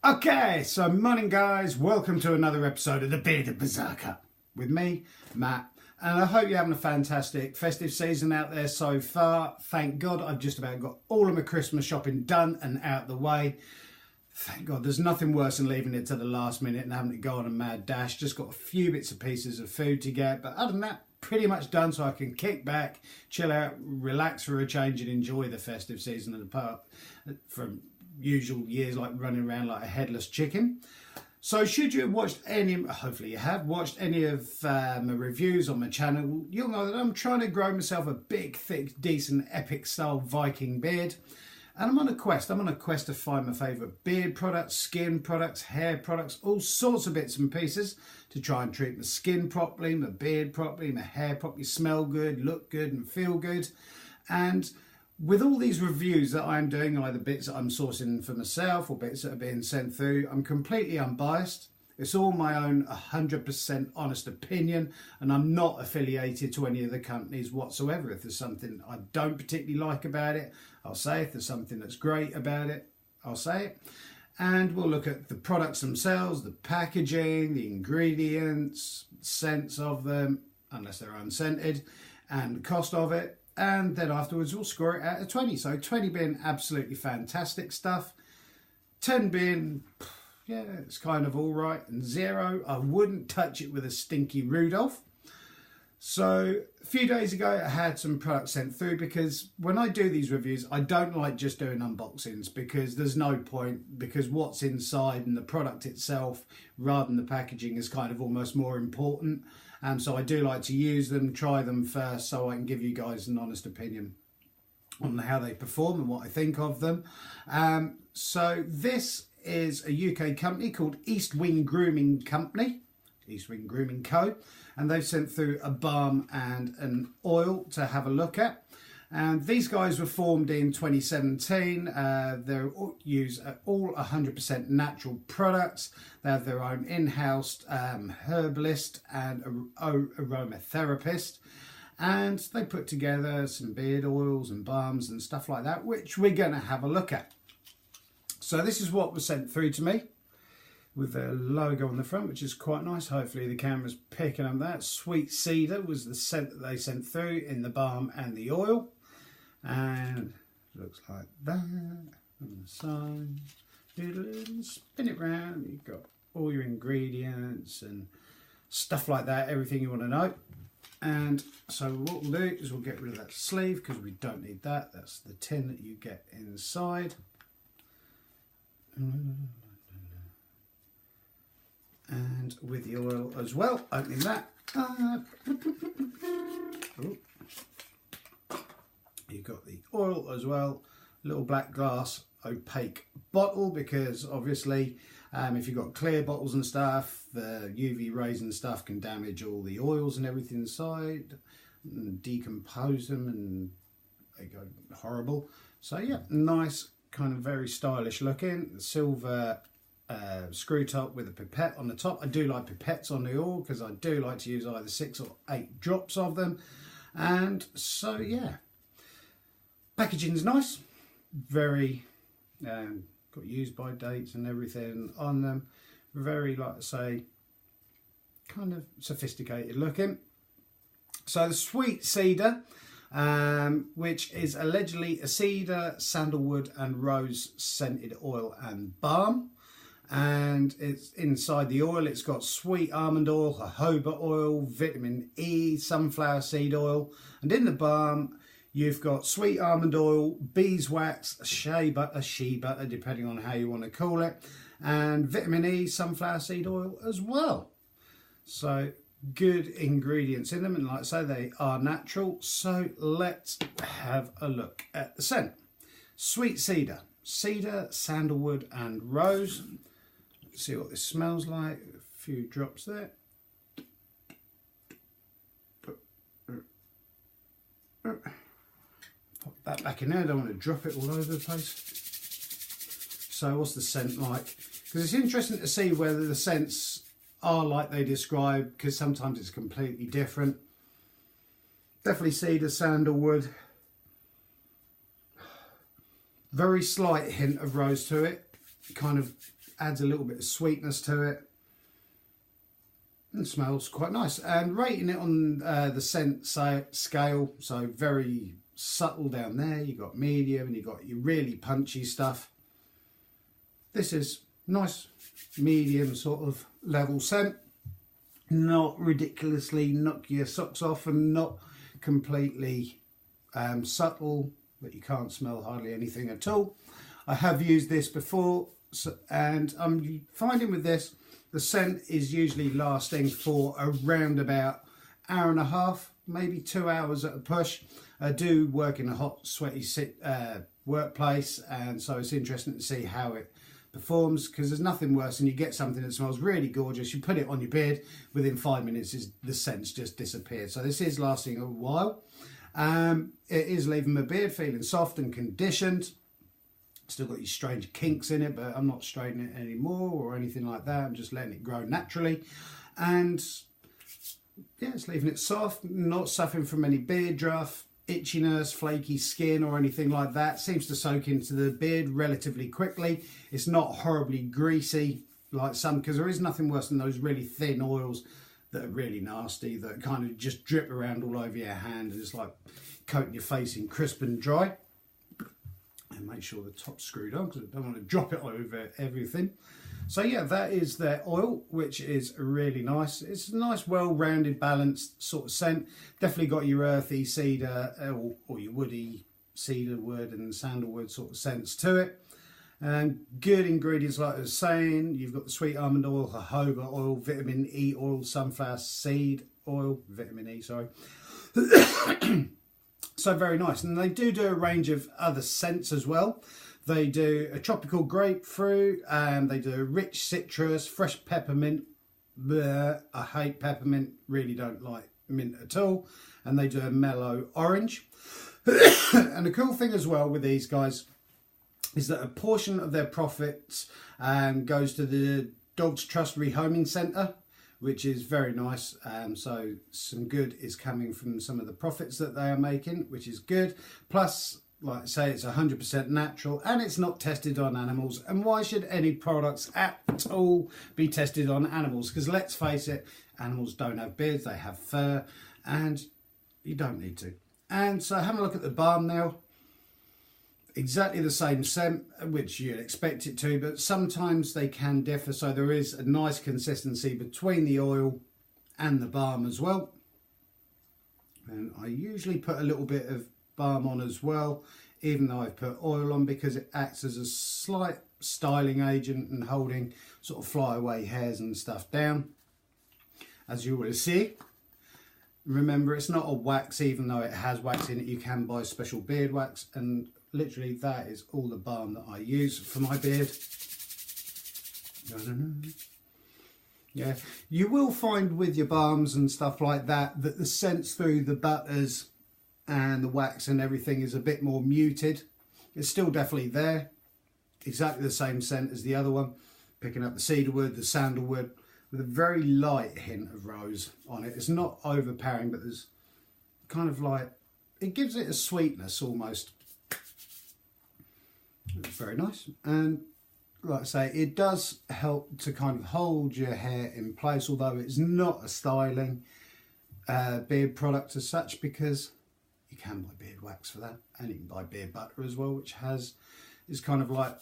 Okay, so morning guys, welcome to another episode of the Bearded Berserker with me, Matt, and I hope you're having a fantastic festive season out there so far. Thank God I've just about got all of my Christmas shopping done and out the way. Thank God, there's nothing worse than leaving it to the last minute and having to go on a mad dash. Just got a few bits and pieces of food to get, but other than that, pretty much done, so I can kick back, chill out, relax for a change and enjoy the festive season apart from usual years like running around like a headless chicken. So should you have watched any, hopefully you have watched any of my reviews on my channel, you'll know that I'm trying to grow myself a big, thick, decent, epic style Viking beard. And I'm on a quest. I'm on a quest to find my favourite beard products, skin products, hair products, all sorts of bits and pieces to try and treat my skin properly, my beard properly, my hair properly, smell good, look good and feel good. And with all these reviews that I'm doing, either bits that I'm sourcing for myself or bits that are being sent through, I'm completely unbiased. It's all my own 100% honest opinion, and I'm not affiliated to any of the companies whatsoever. If there's something I don't particularly like about it, I'll say it. If there's something that's great about it, I'll say it. And we'll look at the products themselves, the packaging, the ingredients, scents of them, unless they're unscented, and the cost of it. And then afterwards we'll score it out of 20. So 20 being absolutely fantastic stuff, 10 being, yeah, it's kind of all right, and 0, I wouldn't touch it with a stinky Rudolph. So a few days ago I had some products sent through, because when I do these reviews I don't like just doing unboxings, because there's no point, because what's inside and the product itself rather than the packaging is kind of almost more important. So I do like to use them, try them first, so I can give you guys an honest opinion on how they perform and what I think of them. So this is a UK company called Wing Grooming Company, Wing Grooming Co. And they've sent through a balm and an oil to have a look at. And these guys were formed in 2017. They use all 100% natural products. They have their own in-house herbalist and aromatherapist. And they put together some beard oils and balms and stuff like that, which we're going to have a look at. So this is what was sent through to me, with their logo on the front, which is quite nice. Hopefully the camera's picking up that. Sweet Cedar was the scent that they sent through in the balm and the oil. And looks like that on the side. Spin it round, you've got all your ingredients and stuff like that, everything you want to know. And so what we'll do is we'll get rid of that sleeve, because we don't need that. That's the tin that you get inside. And with the oil as well, opening that up. You've got the oil as well, little black glass opaque bottle, because obviously if you've got clear bottles and stuff, the UV rays and stuff can damage all the oils and everything inside and decompose them, and they go horrible. So yeah, nice, kind of very stylish looking silver screw top with a pipette on the top. I do like pipettes on the oil, because I do like to use either 6 or 8 drops of them. And so yeah, packaging's nice, very got used by dates and everything on them, very, like I say, kind of sophisticated looking. So the Sweet Cedar, which is allegedly a cedar, sandalwood and rose scented oil and balm. And it's inside the oil, it's got sweet almond oil, jojoba oil, vitamin E, sunflower seed oil, and in the balm you've got sweet almond oil, beeswax, shea butter, depending on how you want to call it, and vitamin E, sunflower seed oil as well. So good ingredients in them, and like I say, they are natural. So let's have a look at the scent. Sweet Cedar, cedar, sandalwood and rose. Let's see what this smells like. A few drops there. Pop that back in there, I don't want to drop it all over the place. So what's the scent like? Because it's interesting to see whether the scents are like they describe, because sometimes it's completely different. Definitely cedar, sandalwood. Very slight hint of rose to it. Kind of adds a little bit of sweetness to it and smells quite nice. And rating it on the scent scale, so very subtle down there, you got medium and you got your really punchy stuff. This is nice medium sort of level scent, not ridiculously knock your socks off and not completely subtle that you can't smell hardly anything at all. I have used this before, and I'm finding with this the scent is usually lasting for around about hour and a half, maybe 2 hours at a push. I do work in a hot, sweaty workplace, and so it's interesting to see how it performs, because there's nothing worse than you get something that smells really gorgeous, you put it on your beard, within 5 minutes the scent's just disappeared. So this is lasting a while. It is leaving my beard feeling soft and conditioned. Still got these strange kinks in it, but I'm not straightening it anymore or anything like that. I'm just letting it grow naturally. And yeah, it's leaving it soft, not suffering from any beard draft, itchiness, flaky skin or anything like that. Seems to soak into the beard relatively quickly. It's not horribly greasy like some, because there is nothing worse than those really thin oils that are really nasty, that kind of just drip around all over your hand and it's like coating your face in crisp and dry. And make sure the top's screwed on because I don't want to drop it over everything. So yeah, that is their oil, which is really nice. It's a nice, well-rounded, balanced sort of scent. Definitely got your earthy cedar or your woody cedar wood and sandalwood sort of scents to it. And good ingredients, like I was saying, you've got the sweet almond oil, jojoba oil, vitamin E oil, sunflower seed oil, vitamin E, sorry. So very nice. And they do a range of other scents as well. They do a tropical grapefruit, and they do a rich citrus, fresh peppermint. Bleh, I hate peppermint, really don't like mint at all. And they do a mellow orange. And the cool thing as well with these guys is that a portion of their profits goes to the Dog's Trust Rehoming Centre, which is very nice. So some good is coming from some of the profits that they are making, which is good. Plus, like I say, it's 100% natural and it's not tested on animals. And why should any products at all be tested on animals? Because let's face it, animals don't have beards, they have fur, and you don't need to. And so having a look at the balm now, exactly the same scent, which you'd expect it to, but sometimes they can differ. So there is a nice consistency between the oil and the balm as well. And I usually put a little bit of balm on as well, even though I've put oil on, because it acts as a slight styling agent and holding sort of flyaway hairs and stuff down, as you will see. Remember, it's not a wax, even though it has wax in it. You can buy special beard wax, and literally that is all the balm that I use for my beard. Yeah, you will find with your balms and stuff like that that the scents through the butters and the wax and everything is a bit more muted. It's still definitely there, exactly the same scent as the other one, picking up the cedarwood, the sandalwood, with a very light hint of rose on it. It's not overpowering, but there's kind of like, it gives it a sweetness almost. It's very nice. And like I say, it does help to kind of hold your hair in place, although it's not a styling beard product as such, because you can buy beard wax for that, and you can buy beard butter as well, which is kind of like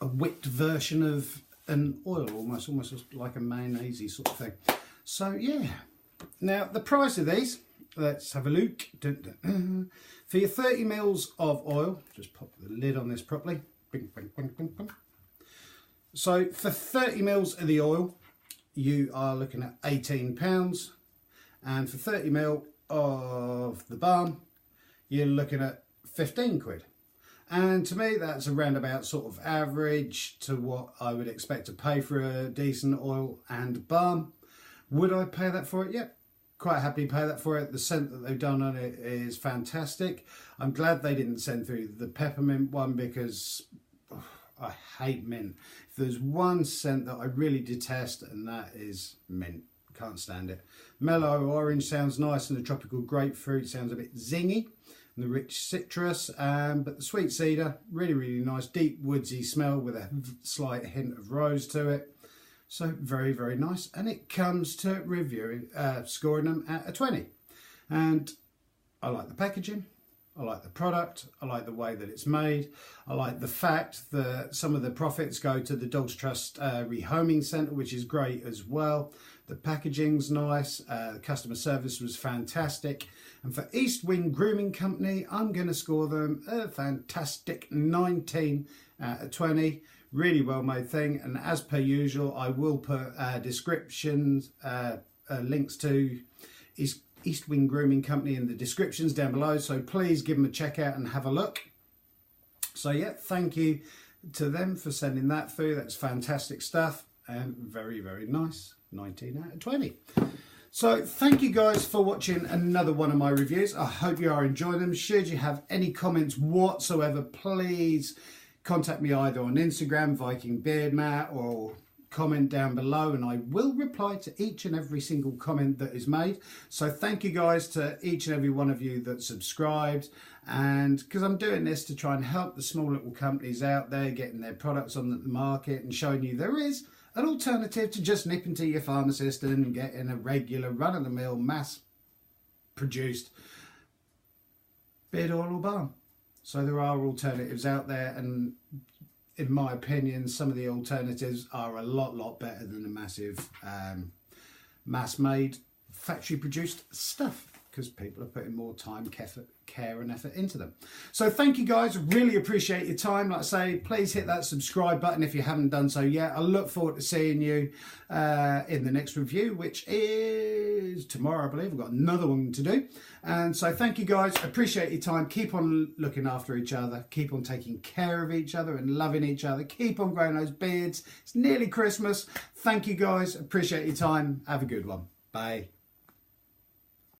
a whipped version of an oil, almost like a mayonnaise sort of thing. So yeah, now the price of these, let's have a look. For your 30 mils of oil, just pop the lid on this properly. Bing, bing, bing, bing, bing. So for 30 mils of the oil, you are looking at £18, and for 30 mil of the balm, you're looking at 15 quid. And to me, that's a roundabout sort of average to what I would expect to pay for a decent oil and balm. Would I pay that for it? Yep, quite happily pay that for it. The scent that they've done on it is fantastic. I'm glad they didn't send through the peppermint one, because I hate mint. If there's one scent that I really detest, and that is mint. Can't stand it. Mellow orange sounds nice, and the tropical grapefruit sounds a bit zingy. and the rich citrus, but the sweet cedar, really, really nice, deep woodsy smell with a slight hint of rose to it. So very, very nice. And it comes to reviewing, scoring them at a 20. And I like the packaging. I like the product. I like the way that it's made. I like the fact that some of the profits go to the Dogs Trust Rehoming Centre, which is great as well. The packaging's nice. The customer service was fantastic. And for Wing Grooming Company, I'm going to score them a fantastic 19 out of 20. Really well made thing. And as per usual, I will put descriptions, links to Wing Grooming Company in the descriptions down below, so please give them a check out and have a look. So yeah, thank you to them for sending that through. That's fantastic stuff and very, very nice. 19 out of 20. So thank you guys for watching another one of my reviews. I hope you are enjoying them. Should you have any comments whatsoever, please contact me either on Instagram, Viking Beard Matt, or comment down below, and I will reply to each and every single comment that is made. So thank you guys to each and every one of you that subscribed, and because I'm doing this to try and help the small little companies out there getting their products on the market and showing you there is an alternative to just nipping to your pharmacist and getting a regular run-of-the-mill mass produced beard oil or balm. So there are alternatives out there, and in my opinion, some of the alternatives are a lot better than the massive mass-made, factory-produced stuff, because people are putting more time, care and effort into them. So thank you guys, really appreciate your time. Like I say, please hit that subscribe button if you haven't done so yet. I look forward to seeing you in the next review, which is tomorrow, I believe. I've got another one to do. And so thank you guys, appreciate your time. Keep on looking after each other, keep on taking care of each other and loving each other. Keep on growing those beards. It's nearly Christmas. Thank you guys, appreciate your time. Have a good one. Bye.